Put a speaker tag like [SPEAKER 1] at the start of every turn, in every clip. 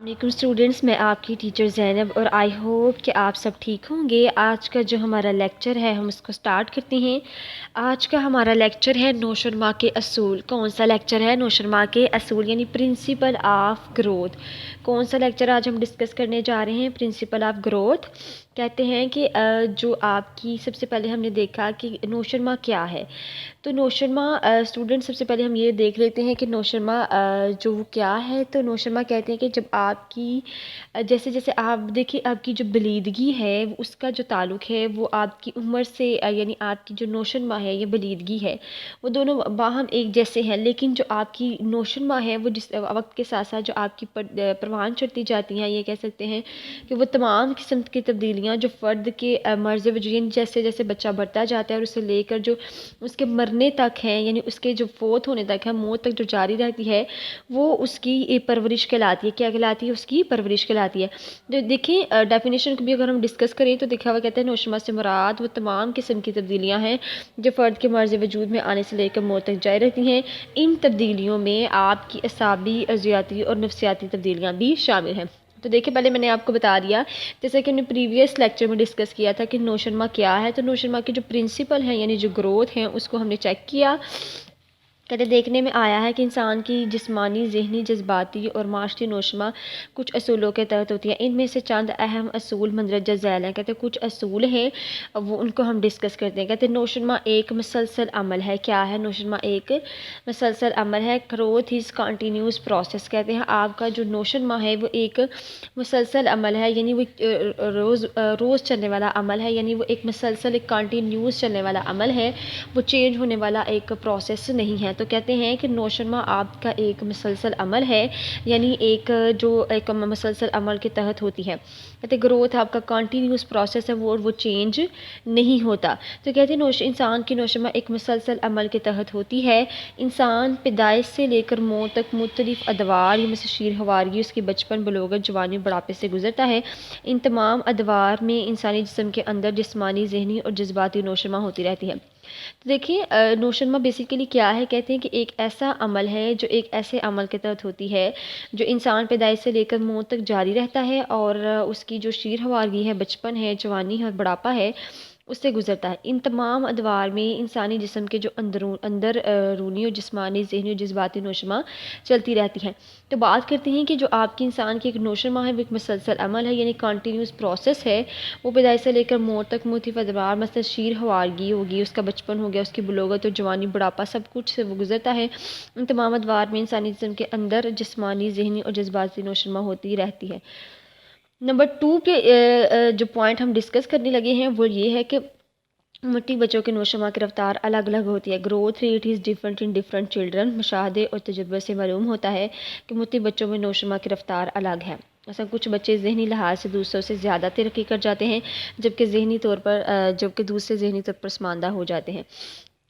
[SPEAKER 1] वालेकुम स्टूडेंट्स, मैं आपकी टीचर ज़ैनब और आई होप कि आप सब ठीक होंगे। आज का जो हमारा लेक्चर है हम उसको स्टार्ट करते हैं। आज का हमारा लेक्चर है नौशरमा के असूल। कौन सा लेक्चर है? नौशरमा के असूल यानी प्रिंसिपल ऑफ ग्रोथ। कौन सा लेक्चर आज हम डिस्कस करने जा रहे हैं? Principle of growth. कहते हैं कि जो आपकी सबसे पहले हमने देखा कि नौशरमा क्या है। तो नौशरमा स्टूडेंट सबसे पहले हम ये देख लेते हैं कि नौशरमा जो वो क्या है। तो नौशरमा कहते हैं कि जब आपकी जैसे जैसे आप देखिए आपकी जो बलीदगी है उसका जो ताल्लुक़ है वो आपकी उम्र से यानी आपकी जो नौशनमा है या बलीदगी है वो दोनों बाहम एक जैसे हैं, लेकिन जो आपकी नौशनमा है वो जिस वक्त के साथ साथ जो आपकी परवान चढ़ती जाती हैं, ये कह सकते हैं कि वो तमाम किस्म की तब्दीलियाँ जो फ़र्द के मर्ज़ वजूद जैसे जैसे बच्चा बढ़ता जाता है और उसे लेकर जो उसके मरने तक है यानी उसके जो फोत होने तक है, मौत तक जो जारी रहती है, वो उसकी परवरिश कहलाती है। क्या कहलाती है? उसकी परवरिश कहलाती है। तो देखिए डेफिनेशन को भी अगर हम डिस्कस करें तो देखा हुआ कहते हैं नौशरमा से मुराद वो तमाम किस्म की तब्दीलियाँ हैं जो फ़र्द के मर्ज़ वजूद में आने से लेकर मौत तक जारी रहती हैं। इन तब्दीलियों में आपकी असाबी, अर्जियाती और नफ्सियाती तब्दीलियाँ भी शामिल हैं। तो देखिए पहले मैंने आपको बता दिया, जैसे कि हमने प्रीवियस लेक्चर में डिस्कस किया था कि नौशरमा क्या है। तो नौशरमा के जो प्रिंसिपल हैं यानी जो ग्रोथ हैं उसको हमने चेक किया। कहते देखने में आया है कि इंसान की जिस्मानी, ज़हनी, जज्बाती और माशी नौशमा कुछ असूलों के तहत होती है। इनमें से चंद अहम असूल मंदरजा झैल हैं। कहते कुछ असूल हैं वो उनको हम डिस्कस करते हैं। कहते नौशनमा एक मुसलसल अमल है। क्या है? नौशनमा एक मुसलसल अमल है। Growth is continuous process. कहते हैं आपका जो नौशनमा है वो एक मुसलसल अमल है, यानी वो रोज़ चलने वाला अमल है, यानी वो एक मुसलसल एक कंटिन्यूस चलने वाला अमल है, वो चेंज होने वाला एक प्रोसेस नहीं है। तो कहते हैं कि नौशनमा आपका एक मुसलसल अमल है, यानी एक जो एक मुसलसल अमल के तहत होती है। कहते ग्रोथ आपका कंटिन्यूस प्रोसेस है वो चेंज नहीं होता। तो कहते हैं इंसान की नौशमा एक मुसलसल अमल के तहत होती है। इंसान पैदाइश से लेकर मौत तक मुख्तलिफ अदवार या शीर हवारी उसकी बचपन, बलोगत, जवानी, बुढ़ापे से गुजरता है। इन तमाम अदवार में इंसानी जिस्म के अंदर जिस्मानी, ज़हनी और जज्बाती नौशमा होती रहती है। तो देखिए नौशनमा बेसिकली क्या है? कहते हैं कि एक ऐसा अमल है जो एक ऐसे अमल के तहत होती है जो इंसान पैदाइश से लेकर मौत तक जारी रहता है और उसकी जो शीर हवारगी है, बचपन है, जवानी है और बुढ़ापा है, उससे गुजरता है। इन तमाम अदवार में इंसानी जिस्म के जो रूनी और जिस्मानी, ज़हनी और जज्बाती नौशमा चलती रहती हैं। तो बात करते हैं कि जो आपकी इंसान की एक नौशमा है वो एक मुसलसल अमल है, यानी कंटिन्यूस प्रोसेस है। वो पैदाइश से लेकर मौत तक मुख्तलिफ अदवार मतलब शीर हवारगी होगी, उसका बचपन हो गया, उसकी बलोगत और जवानी, बुढ़ापा, सब कुछ से वो गुजरता है। इन तमाम अदवार में इंसानी जिस्म के अंदर जिस्मानी, ज़हनी और जज्बाती नौशमा होती रहती है। नंबर 2 के जो पॉइंट हम डिस्कस करने लगे हैं वो ये है कि मोटी बच्चों के नौशमा की रफ्तार अलग अलग होती है। Growth rate is different in different children. मुशाहदे और तजुर्बे से मालूम होता है कि मोटी बच्चों में नौशमा की रफ्तार अलग है। ऐसा कुछ बच्चे ज़हनी लिहाज से दूसरों से ज़्यादा तरक्की कर जाते हैं, जबकि दूसरे ज़हनी तौर पर स्मानदा हो जाते हैं।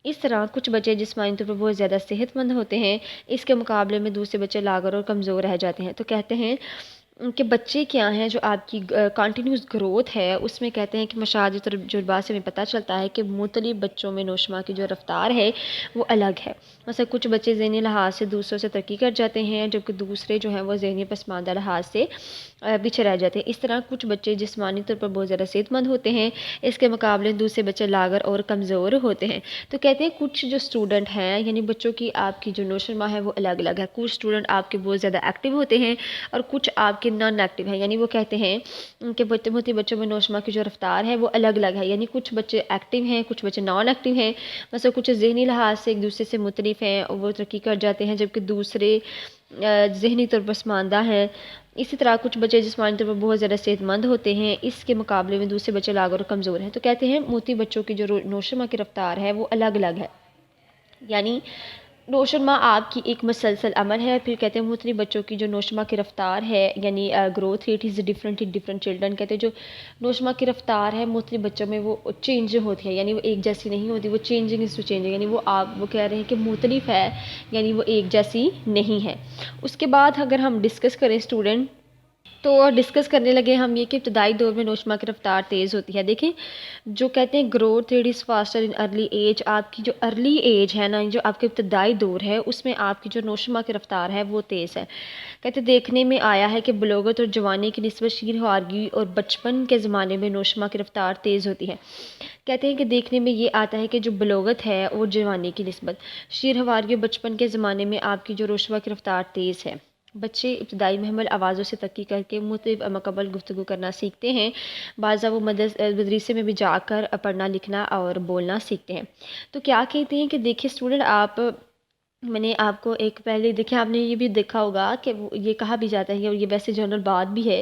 [SPEAKER 1] इस तरह कुछ बच्चे जिस्मानी तौर पर बहुत ज़्यादा सेहतमंद होते हैं, इसके मुकाबले में दूसरे बच्चे लागर और कमज़ोर रह जाते हैं। तो कहते हैं कि बच्चे क्या हैं जो आपकी कंटिन्यूस ग्रोथ है उसमें कहते हैं कि मुशाहिदे तजुर्बा से हमें पता चलता है कि मुख्तलिफ बच्चों में नौशमा की जो रफ्तार है वो अलग है। मतलब कुछ बच्चे ज़हनी लिहाज से दूसरों से तरक्की कर जाते हैं, जबकि दूसरे जो हैं वो ज़हनी पसमानदा लिहाज से पीछे रह जाते हैं। इस तरह कुछ बच्चे जिस्मानी तौर पर बहुत ज़्यादा सेहतमंद होते हैं, इसके मुकाबले दूसरे बच्चे लागर और कमज़ोर होते हैं। तो कहते हैं कुछ जो स्टूडेंट हैं यानी बच्चों की आपकी जो नौशमा है वो अलग अलग है। कुछ स्टूडेंट आपके बहुत ज़्यादा एक्टिव होते हैं और कुछ आपके नॉन एक्टिव हैं, यानी वो कहते हैं कि मोटे बच्चों में नौशमा की जो रफ्तार है वो अलग अलग है, यानी कुछ बच्चे एक्टिव हैं, कुछ बच्चे नॉन एक्टिव हैं। मतलब कुछ ज़हनी लिहाज से एक दूसरे से मुख्तलिफ हैं और वो तरक्की कर जाते हैं, जबकि दूसरे ज़हनी तौर पर पसमानदा हैं। इसी तरह कुछ बच्चे जिस्मानी तौर पर बहुत ज़्यादा सेहतमंद होते हैं, इसके मुकाबले में दूसरे बच्चे लागर और कमज़ोर हैं। तो कहते हैं मोटी बच्चों की जो नौशमा की रफ्तार है वो अलग अलग है, यानी नौशमा आपकी एक मुसलसल अमल है। फिर कहते हैं मुख्तलिफ बच्चों की जो नौशमा की रफ्तार है यानी growth rate is different in different children. कहते हैं जो नौशमा की रफ्तार है मुख्तलिफ बच्चों में वो चेंज होती है, यानी वो एक जैसी नहीं होती, वो चेंजिंग इज़ टू चेंजिंग, यानी वो कह रहे हैं कि मुख्तलिफ है, यानी वो एक जैसी नहीं है। उसके बाद अगर हम डिस्कस करें स्टूडेंट تو اور ڈسکس کرنے لگے ہم یہ کہ ابتدائی دور میں نوشما کی رفتار تیز ہوتی ہے۔ دیکھیں جو کہتے ہیں growth rate is faster in early age, آپ کی جو ارلی ایج ہے نا، جو آپ کے ابتدائی دور ہے اس میں آپ کی جو نوشما کی رفتار ہے وہ تیز ہے۔ کہتے دیکھنے میں آیا ہے کہ بلوغت اور جوانی کی نسبت شیرخوارگی اور بچپن کے زمانے میں نوشما کی رفتار تیز ہوتی ہے۔ کہتے ہیں کہ دیکھنے میں یہ آتا ہے کہ جو بلوغت ہے اور جوانی کی نسبت شیرخوارگی اور بچپن کے زمانے میں آپ کی جو نوشما کی رفتار تیز ہے۔ بچے ابتدائی محمل آوازوں سے ترقی کر کے مختلف مکمل گفتگو کرنا سیکھتے ہیں، بعض وہ مدرسے میں بھی جا کر پڑھنا لکھنا اور بولنا سیکھتے ہیں۔ تو کیا کہتے ہیں کہ دیکھیں اسٹوڈنٹ، میں نے آپ کو ایک پہلے دیکھیں، آپ نے یہ بھی دیکھا ہوگا کہ یہ کہا بھی جاتا ہے اور یہ ویسے جنرل بات بھی ہے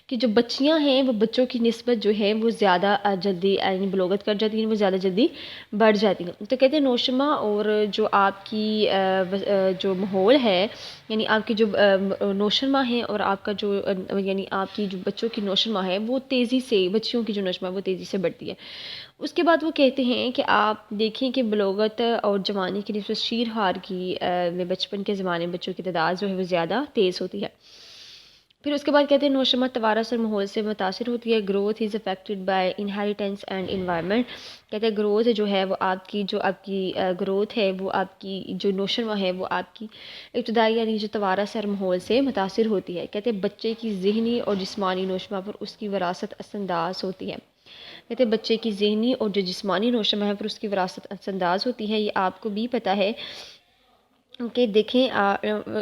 [SPEAKER 1] کہ جو بچیاں ہیں وہ بچوں کی نسبت جو ہے وہ زیادہ جلدی یعنی بلوغت کر جاتی ہیں، وہ زیادہ جلدی بڑھ جاتی ہیں۔ تو کہتے ہیں نوشما اور جو آپ کی جو ماحول ہے، یعنی آپ کی جو نوشما ہے اور آپ کا جو یعنی آپ کی جو بچوں کی نوشما ہے وہ تیزی سے، بچیوں کی جو نوشما ہے وہ تیزی سے بڑھتی ہے۔ اس کے بعد وہ کہتے ہیں کہ آپ دیکھیں کہ بلوغت اور جوانی کی نسبت شیرخوارگی میں بچپن کے زمانے میں بچوں کی تعداد جو ہے وہ زیادہ تیز ہوتی ہے۔ پھر اس کے بعد کہتے ہیں نوشما توارث اور ماحول سے متاثر ہوتی ہے۔ Growth is affected by inheritance and environment. کہتے ہیں گروتھ جو ہے وہ آپ کی گروتھ ہے وہ آپ کی جو نوشما ہے وہ آپ کی ابتدائی یعنی جو توارث اور ماحول سے متاثر ہوتی ہے۔ کہتے ہیں بچے کی ذہنی اور جسمانی نوشما پر اس کی وراثت اثر انداز ہوتی ہے۔ کہتے ہیں بچے کی ذہنی اور جو جسمانی نوشما ہے پر اس کی وراثت اثر انداز ہوتی ہے۔ یہ آپ کو بھی پتہ ہے کہ دیکھیں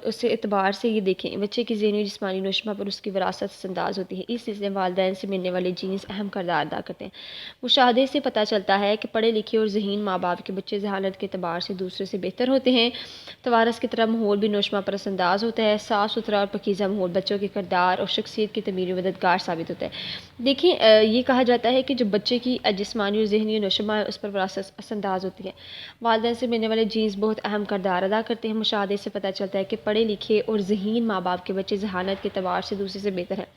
[SPEAKER 1] اس اعتبار سے یہ دیکھیں بچے کی ذہنی اور جسمانی نوشما پر اس کی وراثت اثر انداز ہوتی ہے، اس سلسلے میں والدین سے ملنے والے جینز اہم کردار ادا کرتے ہیں۔ مشاہدے سے پتہ چلتا ہے کہ پڑھے لکھے اور ذہین ماں باپ کے بچے ذہانت کے اعتبار سے دوسرے سے بہتر ہوتے ہیں۔ توارث کی طرح ماحول بھی نوشما پر اثر انداز ہوتا ہے۔ صاف ستھرا اور پاکیزہ ماحول بچوں کے کردار اور شخصیت کی تعمیر میں مددگار ثابت ہوتا ہے۔ دیکھیں یہ کہا جاتا ہے کہ جو بچے کی جسمانی اور ذہنی نوشما ہے اس پر وراثت اثر انداز ہوتی ہے۔ والدین سے ملنے والے جینز بہت اہم کردار ادا کرتے ہیں۔ مشاہدے سے پتہ چلتا ہے کہ پڑھے لکھے اور ذہین ماں باپ کے بچے ذہانت کے اعتبار سے دوسرے سے بہتر ہیں۔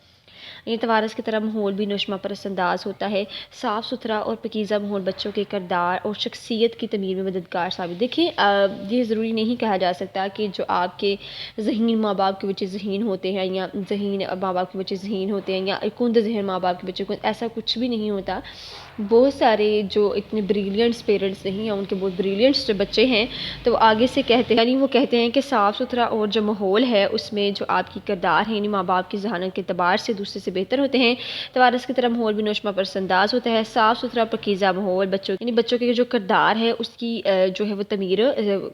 [SPEAKER 1] یہ توارث کی طرح ماحول بھی نوشما پر اثر انداز ہوتا ہے۔ صاف ستھرا اور پاکیزہ ماحول بچوں کے کردار اور شخصیت کی تعمیر میں مددگار ثابت۔ دیکھیں یہ ضروری نہیں کہا جا سکتا کہ جو آپ کے ذہین ماں باپ کے بچے ذہین ہوتے ہیں یا ذہین ماں باپ کے بچے ذہین ہوتے ہیں یا کند ذہن ماں باپ کے بچے کند، ایسا کچھ بھی نہیں ہوتا۔ بہت سارے جو اتنے بریلینٹس پیرنٹس نہیں ہیں، ان کے بہت بریلینٹس جو بچے ہیں تو وہ آگے سے کہتے ہیں، یعنی وہ کہتے ہیں کہ صاف ستھرا اور جو ماحول ہے اس میں جو آپ کی کردار ہیں یعنی ماں باپ کی ذہانت کے اعتبار سے دوسرے سے بہتر ہوتے ہیں۔ توارث کی طرح ماحول بھی نوشما پر اثر انداز ہوتا ہے۔ صاف ستھرا پاکیزہ ماحول بچوں کے جو کردار ہے اس کی جو ہے وہ تعمیر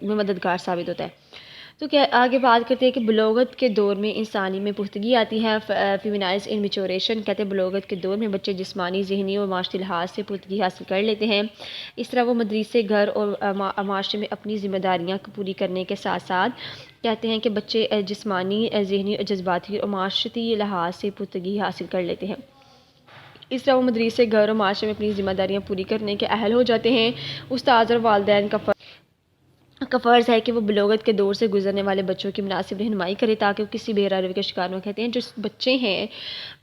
[SPEAKER 1] میں مددگار ثابت ہوتا ہے۔ تو کیا آگے بات کرتے ہیں کہ بلوغت کے دور میں انسانی میں پختگی آتی ہے۔ فیمینائز ان میچوریشن، کہتے ہیں بلوغت کے دور میں بچے جسمانی، ذہنی اور معاشرتی لحاظ سے پختگی حاصل کر لیتے ہیں۔ اس طرح وہ مدرسے، گھر اور معاشرے میں اپنی ذمہ داریاں پوری کرنے کے ساتھ ساتھ کہتے ہیں کہ بچے جسمانی، ذہنی اور جذباتی اور معاشرتی لحاظ سے پختگی حاصل کر لیتے ہیں۔ اس طرح وہ مدرسے، گھر اور معاشرے میں اپنی ذمہ داریاں پوری کرنے کے اہل ہو جاتے ہیں۔ استاد اور والدین کا فرض ہے کہ وہ بلوغت کے دور سے گزرنے والے بچوں کی مناسب رہنمائی کرے تاکہ وہ کسی بے روی کا شکار نہ۔ کہتے ہیں جو بچے ہیں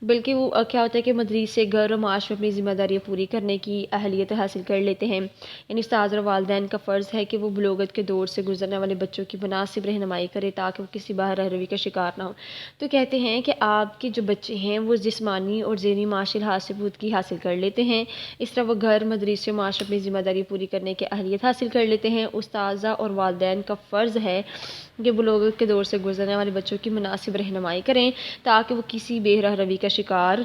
[SPEAKER 1] بلکہ وہ کیا ہوتا ہے کہ مدرسے، گھر اور معاشرے میں اپنی ذمہ داریاں پوری کرنے کی اہلیت حاصل کر لیتے ہیں۔ یعنی استاد اور والدین کا فرض ہے کہ وہ بلوغت کے دور سے گزرنے والے بچوں کی مناسب رہنمائی کرے تاکہ وہ کسی بے روی کا شکار نہ ہو۔ تو کہتے ہیں کہ آپ کے جو بچے ہیں وہ جسمانی اور ذہنی معاشی لحاظ سے پختگی حاصل کر لیتے ہیں۔ اس طرح وہ گھر، مدرسے اور معاشرے میں ذمہ داری پوری کرنے کی اہلیت حاصل کر لیتے ہیں۔ استاذہ اور والدین کا فرض ہے کہ بلوغت کے دور سے گزرنے والے بچوں کی مناسب رہنمائی کریں تاکہ وہ کسی بے روی کا شکار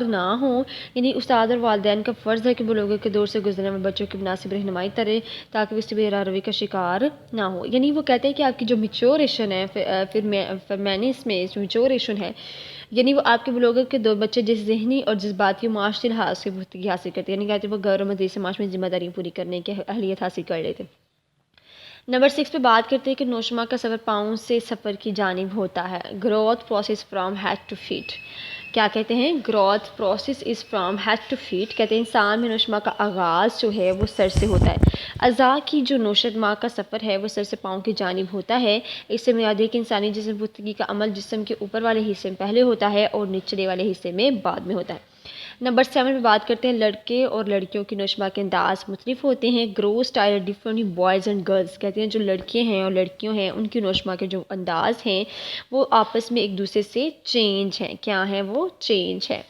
[SPEAKER 1] نہ ہوں۔ یعنی استاد اور والدین کا فرض ہے کہ بلوغت کے دور سے گزرنے والے بچوں کی مناسب رہنمائی کریں تاکہ وہ اس بے روی کا شکار نہ ہو۔ یعنی وہ کہتے ہیں کہ آپ کی جو میچوریشن ہے، فیمینس میں جو میچوریشن ہے، یعنی وہ آپ کے بلوغت کے دو بچے جس ذہنی اور جذباتی اور معاشرتی لحاظ سے پختگی حاصل کرتے ہیں، یعنی کہتے ہیں وہ گھر اور مدرسے معاشرے میں ذمہ داری پوری کرنے کی اہلیت حاصل کر لیتے ہیں۔ نمبر 6 پہ بات کرتے ہیں کہ نوشما کا سفر پاؤں سے سفر کی جانب ہوتا ہے۔ Growth process from head to feet. کیا کہتے ہیں؟ Growth process is from head to feet. کہتے ہیں انسان میں نوشما کا آغاز جو ہے وہ سر سے ہوتا ہے۔ اعضاء کی جو نوشما کا سفر ہے وہ سر سے پاؤں کی جانب ہوتا ہے۔ اس سے مراد ہے کہ انسانی جسم پختگی کا عمل جسم کے اوپر والے حصے میں پہلے ہوتا ہے اور نچلے والے حصے میں بعد میں ہوتا ہے۔ نمبر 7 میں بات کرتے ہیں لڑکے اور لڑکیوں کی نوشما کے انداز مختلف ہوتے ہیں. Growth style different boys and girls. کہتے ہیں جو لڑکے ہیں اور لڑکیوں ہیں ان کی نوشما کے جو انداز ہیں وہ آپس میں ایک دوسرے سے چینج ہیں. کیا ہیں وہ؟ چینج ہے.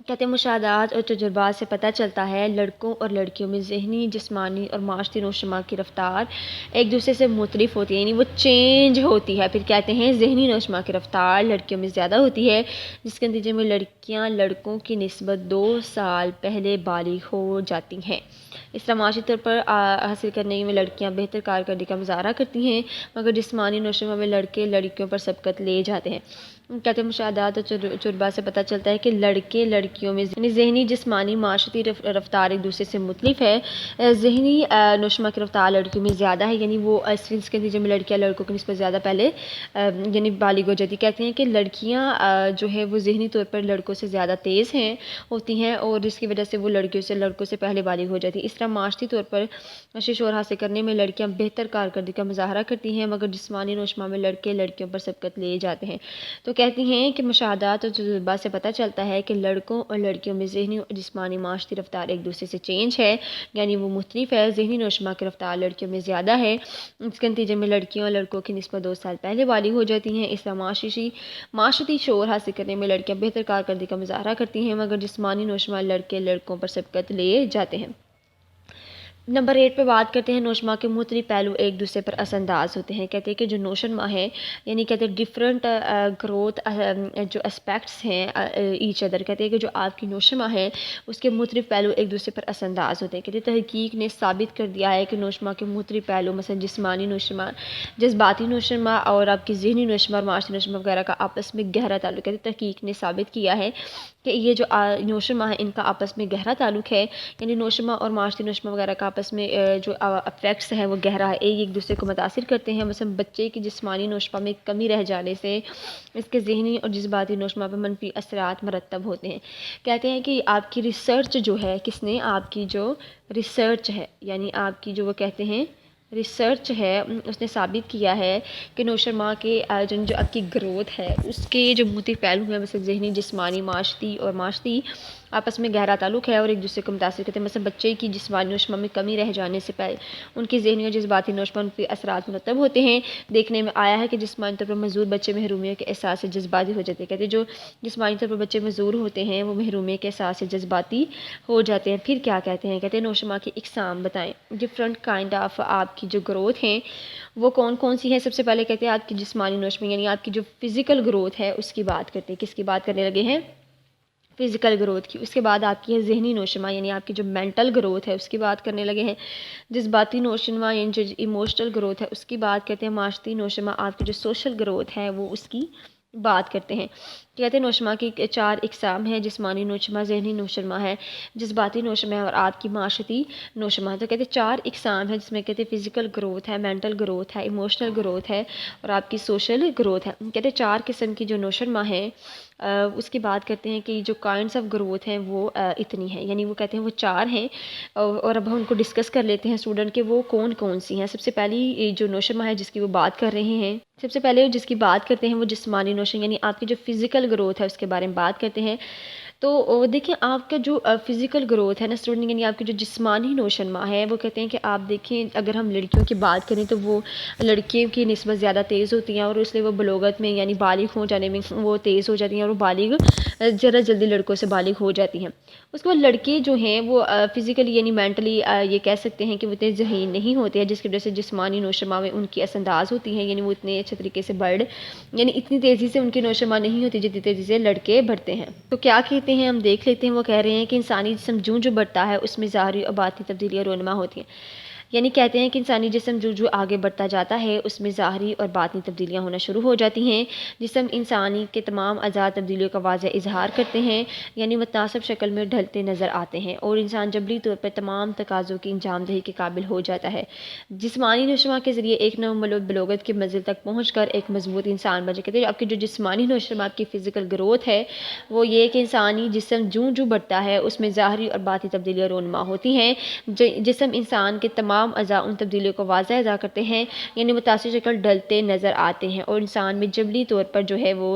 [SPEAKER 1] کہتے ہیں مشاہدات اور تجربات سے پتہ چلتا ہے لڑکوں اور لڑکیوں میں ذہنی، جسمانی اور معاشرتی نوشما کی رفتار ایک دوسرے سے مختلف ہوتی ہے، یعنی وہ چینج ہوتی ہے. پھر کہتے ہیں ذہنی نوشما کی رفتار لڑکیوں میں زیادہ ہوتی ہے، جس کے نتیجے میں لڑکیاں لڑکوں کی نسبت 2 سال پہلے بالغ ہو جاتی ہیں. اس طرح معاشی طور پر حاصل کرنے میں لڑکیاں بہتر کارکردگی کا مظاہرہ کرتی ہیں، مگر جسمانی نوشما میں لڑکے لڑکیوں پر سبقت لے جاتے ہیں. کہتے ہیں مشاہدات اور تجربات سے پتہ چلتا ہے کہ لڑکے لڑکیوں میں ذہنی، جسمانی، معاشرتی رفتار ایک دوسرے سے مختلف ہے. ذہنی نوشما کی رفتار لڑکیوں میں زیادہ ہے، یعنی وہ اس کے نتیجے میں لڑکیاں لڑکوں کی نسبت زیادہ پہلے یعنی بالغ ہو جاتی. کہتے ہیں کہ لڑکیاں جو ہے وہ ذہنی طور پر لڑکوں سے زیادہ تیز ہوتی ہیں اور جس کی وجہ سے وہ لڑکوں سے پہلے بالغ ہو جاتی. اس طرح معاشرتی طور پر شعور حاصل کرنے میں لڑکیاں بہتر کارکردگی کا مظاہرہ کرتی ہیں، مگر جسمانی نوشما میں لڑکے لڑکیوں پر سبقت لے جاتے ہیں. تو کہتی ہیں کہ مشاہدات اور تجربات سے پتہ چلتا ہے کہ لڑکوں اور لڑکیوں میں ذہنی اور جسمانی معاشرتی رفتار ایک دوسرے سے چینج ہے، یعنی وہ مختلف ہے. ذہنی نوشما کی رفتار لڑکیوں میں زیادہ ہے، اس کے نتیجے میں لڑکیوں اور لڑکوں کی نسبت 2 سال پہلے بالغ ہو جاتی ہیں. اس طرح معاشرتی شعور حاصل کرنے میں لڑکیاں بہتر کارکردگی کا مظاہرہ کرتی ہیں، مگر جسمانی نوشما لڑکے لڑکوں پر سبقت لے جاتے ہیں. نمبر 8 پہ بات کرتے ہیں نوشما کے مختلف پہلو ایک دوسرے پر اثر انداز ہوتے ہیں. کہتے ہیں کہ جو نوشما ہے یعنی کہتے ہیں ڈفرینٹ گروتھ جو اسپیکٹس ہیں ایچ ادر. کہتے ہیں کہ جو آپ کی نوشما ہے اس کے مختلف پہلو ایک دوسرے پر اثر انداز ہوتے ہیں. کہتے ہیں تحقیق نے ثابت کر دیا ہے کہ نوشما کے مختلف پہلو مثلا جسمانی نوشما، جذباتی نوشما اور آپ کی ذہنی نوشما اور معاشرتی نوشما وغیرہ کا آپس میں گہرا تعلق. کہتے ہیں تحقیق نے ثابت کیا ہے کہ یہ جو نوشما ہے ان کا آپس میں گہرا تعلق ہے، یعنی نوشما اور معاشرتی نوشما وغیرہ کا آپس میں جو افیکٹس ہیں وہ گہرا ہے، ایک دوسرے کو متاثر کرتے ہیں. مثلا بچے کی جسمانی نوشما میں کمی رہ جانے سے اس کے ذہنی اور جذباتی نوشما پر منفی اثرات مرتب ہوتے ہیں. کہتے ہیں کہ آپ کی ریسرچ جو ہے آپ کی جو ریسرچ ہے یعنی آپ کی جو وہ کہتے ہیں ریسرچ ہے اس نے ثابت کیا ہے کہ نوشما کے جو آپ کی گروتھ ہے اس کے جو مختلف پہلو ہیں مثلا ذہنی، جسمانی، معاشرتی آپس میں گہرا تعلق ہے اور ایک دوسرے کو متاثر کرتے ہیں. مثلا بچے کی جسمانی نوشما میں کمی رہ جانے سے پہلے ان کی ذہنی اور جذباتی نوشما ان پہ اثرات مرتب ہوتے ہیں. دیکھنے میں آیا ہے کہ جسمانی طور پر معذور بچے محرومیت کے احساس سے جذباتی ہو جاتے ہیں. کہتے ہیں جو جسمانی طور پر بچے معذور ہوتے ہیں وہ محرومیت کے احساس سے جذباتی ہو جاتے ہیں. پھر کیا کہتے ہیں نوشما کی اقسام بتائیں. ڈفرنٹ کائنڈ آف آپ کی جو گروتھ ہیں وہ کون کون سی ہیں؟ سب سے پہلے کہتے ہیں آپ کی جسمانی نوشما یعنی آپ کی جو فزیکل گروتھ ہے اس کی بات کرتے ہیں. کس کی بات کرنے لگے ہیں؟ فزیکل گروتھ کی. اس کے بعد آپ کی ہے ذہنی نوشما یعنی آپ کی جو مینٹل گروتھ ہے اس کی بات کرنے لگے ہیں. جذباتی نوشما یعنی جو ایموشنل گروتھ ہے اس کی بات کرتے ہیں. معاشرتی نوشما آپ کی جو سوشل گروتھ ہے وہ اس کی بات کرتے ہیں. کہتے ہیں نوشما کی 4 اقسام ہیں. جسمانی نوشما، ذہنی نوشما ہے، جذباتی نوشما ہے اور آپ کی معاشرتی نوشما ہے. تو کہتے ہیں 4 اقسام ہیں جس میں کہتے ہیں فزیکل گروتھ ہے، مینٹل گروتھ ہے، ایموشنل گروتھ ہے اور آپ کی سوشل گروتھ ہے. کہتے ہیں 4 قسم کی جو نوشما ہے اس کی بات کرتے ہیں کہ جو کائنڈس آف گروتھ ہیں وہ اتنی ہیں، یعنی وہ کہتے ہیں وہ 4 ہیں اور اب ہم ان کو ڈسکس کر لیتے ہیں اسٹوڈنٹ کہ وہ کون کون سی ہیں. سب سے پہلی جو نوشما ہے جس کی وہ بات کر رہے ہیں، سب سے پہلے جس کی بات کرتے ہیں وہ جسمانی نوشما یعنی آپ کی جو فزیکل گروتھ ہے اس کے بارے میں بات کرتے ہیں. تو دیکھیں آپ کا جو فزیکل گروتھ ہے نا اسٹوڈنٹ یعنی آپ کی جو جسمانی نوشما ہے وہ کہتے ہیں کہ آپ دیکھیں اگر ہم لڑکیوں کی بات کریں تو وہ لڑکیوں کی نسبت زیادہ تیز ہوتی ہیں اور اس لیے وہ بلوغت میں یعنی بالغ ہو جانے میں وہ تیز ہو جاتی ہیں اور وہ بالغ ذرا جلدی لڑکوں سے بالغ ہو جاتی ہیں. اس کے بعد لڑکے جو ہیں وہ فزیکلی یعنی مینٹلی یہ کہہ سکتے ہیں کہ وہ اتنے ذہین نہیں ہوتے ہیں جس کی وجہ سے جسمانی نوشما میں ان کی اثر انداز ہوتی ہیں، یعنی وہ اتنے اچھے طریقے سے یعنی اتنی تیزی سے ان کی نوشما نہیں ہوتی جتنی تیزی سے لڑکے بڑھتے ہیں. تو کیا کہتے ہیں ہم دیکھ لیتے ہیں. وہ کہہ رہے ہیں کہ انسانی جسم جو بڑھتا ہے اس میں ظاہری اور باطنی تبدیلیاں رونما ہوتی ہیں. یعنی کہتے ہیں کہ انسانی جسم جو آگے بڑھتا جاتا ہے اس میں ظاہری اور باطنی تبدیلیاں ہونا شروع ہو جاتی ہیں. جسم انسانی کے تمام اعضاء تبدیلیوں کا واضح اظہار کرتے ہیں یعنی متناسب شکل میں ڈھلتے نظر آتے ہیں اور انسان جبری طور پر تمام تقاضوں کی انجام دہی کے قابل ہو جاتا ہے. جسمانی نوشما کے ذریعے ایک نو بلوغت کی منزل تک پہنچ کر ایک مضبوط انسان بن جاتے ہیں. آپ کی جو جسمانی نوشما آپ کی فزیکل گروتھ ہے وہ یہ کہ انسانی جسم جو بڑھتا ہے اس میں ظاہری اور باطنی تبدیلیاں رونما ہوتی ہیں. جسم انسان کے تمام तमाम अज़ा उन तब्दीलियों को वाज़ह अदा करते हैं, यानी मुतासिर शक्ल ढलते नज़र आते हैं और इंसान में जबली तौर पर जो है वो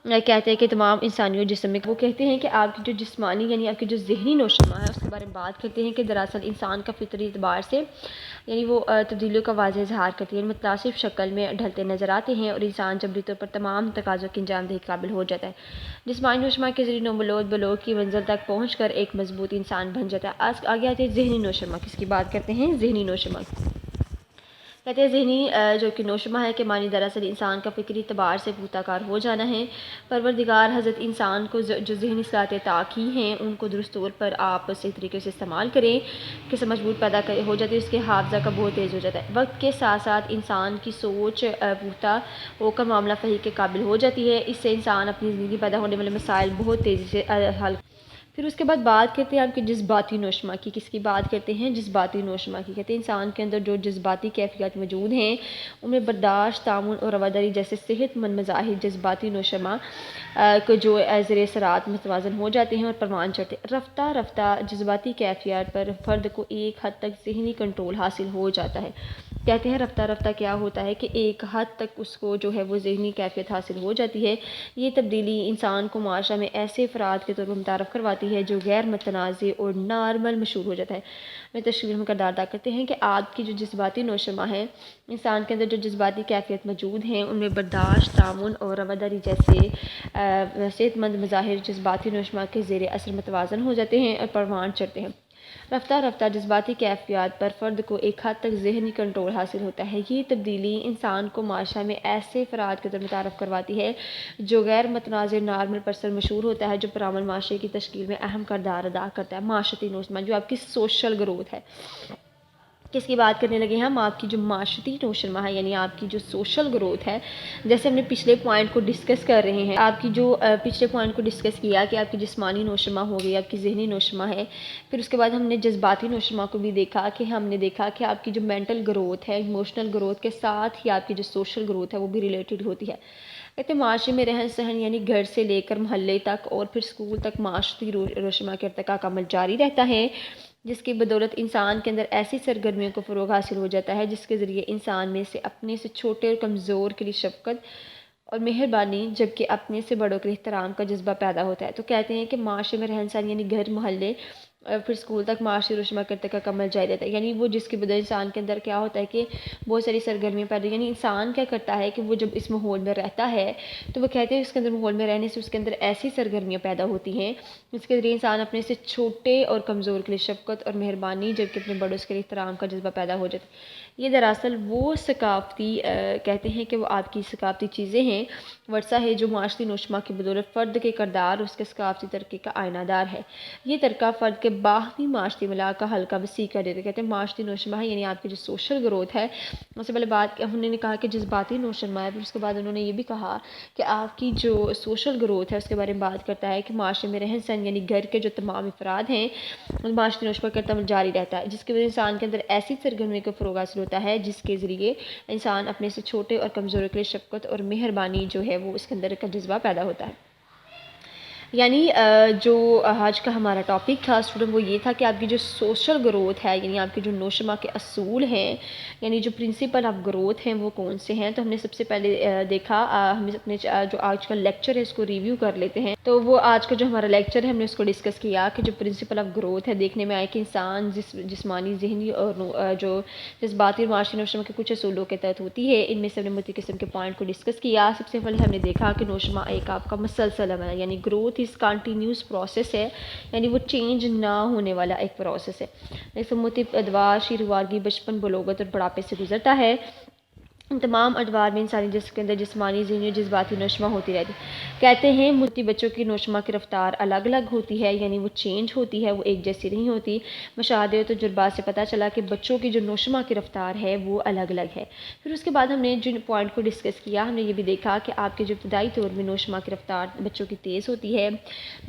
[SPEAKER 1] कहते हैं कि तमाम इंसानियों जिस्म में वो कहते हैं कि आपकी जो जिस्मानी यानी आपकी जो ज़हनी नौशमा है उसके बारे में बात करते हैं कि दरअसल इंसान का फितरी एतबार से यानी वो तब्दीलियों का वाज़ह इज़हार करती है, मुतासिर शक्ल में ढलते नज़र आते हैं और इंसान जबरी तौर पर तमाम तकाज़ों की अंजामदही के काबिल हो जाता है। जिस्मानी नौशमा के ज़रिए नोमलोद बलोग की मंजिल तक पहुँच कर एक मजबूत इंसान बन जाता है। आज आगे आते हैं ज़हनी नौशमा, किसकी बात करते हैं, ज़हनी नौशमा। कहते हैं ज़हनी जो कि नौशमा है कि मानी दरअसल इंसान का फ़िक्री एतबार से पुख्ताकार हो जाना है। परवरदिगार हज़रत इंसान को जो ज़हनी सलाहियतें अता की हैं उनको दुरुस्त तौर पर आप सही तरीके से इस्तेमाल करें कि समझ बूझ पैदा हो जाती है, उसके हाफ़ज़ा का बहुत तेज़ हो जाता है। वक्त के साथ साथ इंसान की सोच पुख्ता होकर मामला फ़ही के काबिल हो जाती है। इससे इंसान अपनी ज़िंदगी पैदा होने वाले मसाइल बहुत तेज़ी से हल। फिर उसके बाद बात करते हैं आपके जज्बाती नौशमा की, किसकी बात करते हैं, जज्बाती नौशमा की। कहते हैं इंसान के अंदर जो जज्बाती कैफियत मौजूद हैं उनमें बर्दाश्त, तामुन और रवादारी जैसे सेहतमंद मज़ाहिर जज्बाती नौशमा को जो ज़रिए सरात मतवाज़न हो जाते हैं और परवान चढ़ते हैं। रफ्ता रफ्ता जज्बाती कैफियत पर फ़र्द को एक हद तक ज़हनी कंट्रोल हासिल हो जाता है। कहते हैं रफ्ता रफ्ता क्या होता है कि एक हद तक उसको जो है वो ज़हनी कैफियत हासिल हो जाती है। ये तब्दीली इंसान को माशरा में ऐसे अफराद के तौर पर मुतारफ़ करवाती है जो गैर मुतनाज़े और नॉर्मल मशहूर हो जाता है। में तशकील में किरदार अदा करते हैं कि आपकी जो जज्बाती नौशमा है, इंसान के अंदर जो जज्बाती कैफियत मौजूद हैं उनमें बर्दाश्त, तामुन और रवादारी जैसे सेहतमंद मज़ाहिर जज्बाती नौशमा के ज़ेर असर मतवाज़न हो जाते हैं और परवान चढ़ते हैं। रफ्ता रफ्ता जज्बाती कैफियत पर फ़र्द को एक हद तक ज़हनी कंट्रोल हासिल होता है। ये तब्दीली इंसान को माशरा में ऐसे अफराद के तरफ मुतारफ़ करवाती है जो गैर मुतनाज़ नॉर्मल पर्सन मशहूर होता है, जो पुरअमन माशरे की तश्कील में अहम किरदार अदा करता है। माशरती नौशमा जो आपकी सोशल ग्रोथ है, किसकी बात करने लगे हम, आपकी जो माशरती नौशमा है यानी आपकी जो सोशल ग्रोथ है। जैसे हमने पिछले पॉइंट को डिस्कस कर रहे हैं, आपकी जो पिछले पॉइंट को डिस्कस किया कि आपकी जिस्मानी नौशमा हो गई, आपकी ज़हनी नौशमा है। फिर उसके बाद हमने जज्बाती नौशमा को भी देखा कि हमने देखा कि आपकी जो मेंटल ग्रोथ है, इमोशनल ग्रोथ के साथ ही आपकी जो सोशल ग्रोथ है वो भी रिलेटेड होती है। कहते हैं माशरे में रहन सहन यानी घर से लेकर मोहल्ले तक और फिर स्कूल तक माशरती नौशमा के इर्तिका का अमल जारी रहता है, जिसकी बदौलत इंसान के अंदर ऐसी सरगर्मियों को फ़रोग़ हासिल हो जाता है जिसके ज़रिए इंसान में से अपने से छोटे और कमज़ोर के लिए शफ़क़त और मेहरबानी, जबकि अपने से बड़ों के लिए एहतराम का जज्बा पैदा होता है। तो कहते हैं कि माशरे में रहन सहन यानी घर, मोहल्ले फिर स्कूल तक माशरी नौशमा करते का कमल जारी रहता है। यानी वो जिसकी वजह इंसान के अंदर क्या होता है कि बहुत सारी सरगर्मियाँ पैदा, यानी इंसान क्या करता है कि वो जब इस माहौल में रहता है तो वो कहते हैं उसके अंदर माहौल में रहने से उसके अंदर ऐसी सरगर्मियाँ पैदा होती हैं जिसके ज़रिए इंसान अपने से छोटे और कमज़ोर के लिए शफ़क़त और मेहरबानी, जबकि अपने बड़ों के लिए एहतराम का जज्बा पैदा हो जाता है। ये दरअसल वो सकाफ़ती कहते हैं कि वो आपकी सकाफ़ती चीज़ें हैं, वर्सा है जो माशरी नौशमा की बदौलत फ़र्द के किरदार उसके सकाफ़ती तरक्की का आयनादार है। ये तरका फ़र्द के बाहमी माशरी मिला का हल्का वसी कर देते। कहते हैं माशरी नौशमा है यानी आपकी जो सोशल ग्रोथ है। उससे पहले बात उन्होंने कहा कि जज्बाती नौशमा है, फिर उसके बाद उन्होंने ये भी कहा कि आपकी जो सोशल ग्रोथ है उसके बारे में बात करता है कि माशरे में रहन सहन यानी घर के जो तमाम अफराद हैं माशरी नौशमा करता जारी रहता है, जिसकी वजह इंसान के अंदर ऐसी सरगर्मी को फ़रोग़ हासिल होता है जिसके ज़रिए इंसान अपने से छोटे और कमज़ोर के लिए शफ़क़त और मेहरबानी जो है वो उसके अंदर का जज्बा पैदा होता है। यानी जो आज का हमारा टॉपिक था स्टूडेंट वो ये था कि आपकी जो सोशल ग्रोथ है यानी आपके जो नौशमा के असूल हैं यानी जो प्रिंसिपल ऑफ ग्रोथ हैं वो कौन से हैं। तो हमने सबसे पहले देखा हमें अपने जो आज का लेक्चर है इसको रिव्यू कर लेते हैं। तो वो आज का जो हमारा लेक्चर है हमने उसको डिस्कस किया कि जो प्रिंसिपल ऑफ ग्रोथ है देखने में आए कि इंसान जिस्मानी, ज़हनी और जो जज्बाती और माशी नौशमा के कुछ असूलों के तहत होती है। इनमें से हमने मुख्तलिफ़ किस्म के पॉइंट को डिस्कस किया। सबसे पहले हमने देखा कि नौशमा एक आपका मुसलसल अमल है यानी ग्रोथ इस कंटिन्यूस प्रोसेस है, यानी वो चेंज ना होने वाला एक प्रोसेस है। जैसे मुख्तलिफ़ अदवार शीरुआरगी, बचपन, बलोगत और बुढ़ापे से गुजरता है। इन तमाम अदवार में इंसानी जिस्म के अंदर जिस्मानी, ज़हनी और जज्बाती नौशमा होती रहती है। कहते हैं मुख्तलिफ़ बच्चों की नौशमा की रफ्तार अलग अलग होती है यानी वो चेंज होती है, वो एक जैसी नहीं होती। मुशाहदे और तजुर्बात से पता चला कि बच्चों की जो नौशमा की रफ्तार है वो अलग अलग है। फिर उसके बाद हमने जिन पॉइंट को डिस्कस किया हमने ये भी देखा कि आपके जो इब्तदाई तौर में नौशमा की रफ्तार बच्चों की तेज़ होती है।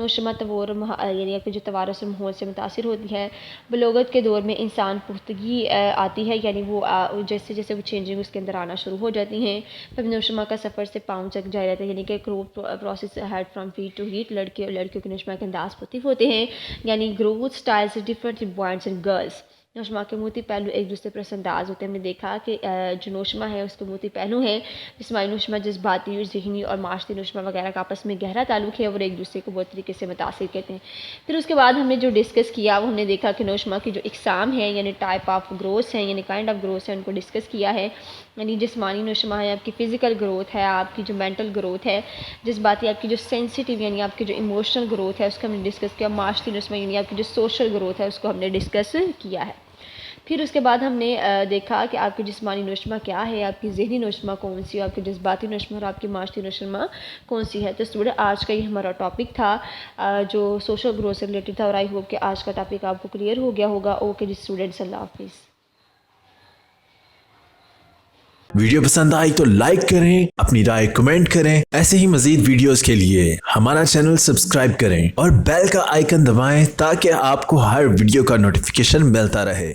[SPEAKER 1] नौशमा तवोर यानी आपके जो तवारस माहौल से मुतासिर होती है। बलोगत के दौर में इंसान पुख्तगी आती है यानी वो जैसे जैसे वो चेंजिंग उसके अंदर आना शुरू हो जाती हैं। फिर नौशमा का सफ़र से पाँव तक जारी रहता है यानी कि growth process head from feet to heat. लड़के और लड़कियों के नौशमा के अंदाज मुख्तलिफ होते हैं यानी growth styles different in boys and girls. नौशमा के मोती पहलू एक दूसरे पर असरअंदाज होते हैं। हमने देखा कि जो नौशमा है उसके मोती पहलू हैं जिस्मानी नौशमा, जज्बाती और ज़हनी और माशरती नौशमा वगैरह का आपस में गहरा ताल्लुक़ है और एक दूसरे को बहुत तरीके से मुतासिर करते हैं। फिर उसके बाद हमने जो डिस्कस किया वो हमने देखा कि नौशमा की जो इकसाम है यानी टाइप ऑफ ग्रोथ है यानी काइंड ऑफ ग्रोथ है उनको डिस्कस किया है। यानी जिस्मानी नौशमा है आपकी फ़िज़िकल ग्रोथ है, आपकी जो मेंटल ग्रोथ है, जज्बाती आपकी जो सेंसिटिव यानी आपकी जो इमोशनल ग्रोथ है उसको हमने डिस्कस किया। माशरती नौशमा यानी आपकी जो सोशल ग्रोथ है उसको हमने डिस्कस किया है। फिर उसके बाद हमने देखा कि आपकी जिस्मानी नौशमा क्या है, आपकी ज़हनी नौशमा कौन सी है, आपकी जज्बाती नौशमा और आपकी माशरती नौशमा कौन सी है। तो स्टूडेंट आज का ये हमारा टॉपिक था जो सोशल ग्रोथ से रिलेटेड था और आई होप कि आज का टॉपिक आपको क्लियर हो गया होगा। ओके जी स्टूडेंट्स, अल्लाह हाफिज़।
[SPEAKER 2] वीडियो पसंद आई तो लाइक करें, अपनी राय कमेंट करें। ऐसे ही मजीद वीडियोस के लिए हमारा चैनल सब्सक्राइब करें और बेल का आइकन दबाएं ताकि आपको हर वीडियो का नोटिफिकेशन मिलता रहे।